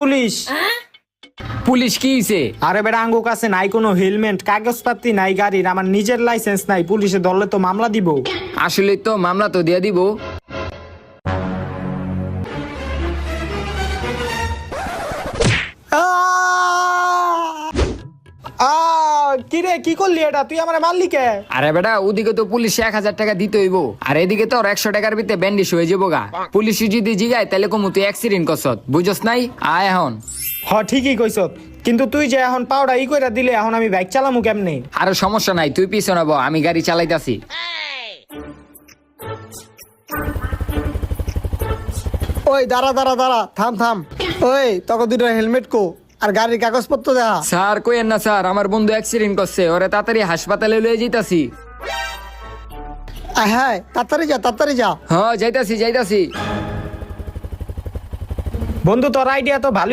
Police. Police কি হইছে? আরে বেটা আঙ্গু কাছে নাই কোনো হেলমেট, কাগজপাতি নাই গাড়ির, আমার নিজের লাইসেন্স নাই, পুলিশে ধরলে তো মামলা দিব। আসলে তো মামলা তো দিয়া দিব। কিরে কি করলি এটা? তুই আমার মারলি কে? আরে বেটা ওদিকে তো পুলিশ 1000 টাকা দিতে হইব, আর এদিকে তো 100 টাকার ভিতরে ব্যান্ডিশ হয়ে যাবো গা। পুলিশ যদি জিগায় তাহলে কমু তুই অ্যাক্সিডেন্ট করছত, বুঝছস নাই? আয় এখন। ঠিকই কইছ, কিন্তু তুই যে এখন পাউডা কইরা দিলে, এখন আমি বাইক চালামু কেমনে? আরে সমস্যা নাই, তুই পিছনে বহ, আমি গাড়ি চালাইতাছি। ওই দাঁড়া দাঁড়া দাঁড়া, থাম থাম। ওই তোকে দুটো হেলমেট কো আর গাড়ির কাগজপত্র দেখা। স্যার কইেন না স্যার, আমার বন্ধু অ্যাক্সিডেন্ট করছে, ওরে তাড়াতাড়ি হাসপাতালে লয়ে যাইতাছি। হ্যাঁ তাড়াতাড়ি যা তাড়াতাড়ি যা। হ্যাঁ যাইতাছি যাইতাছি। বন্ধু তোর আইডিয়া তো ভালোই।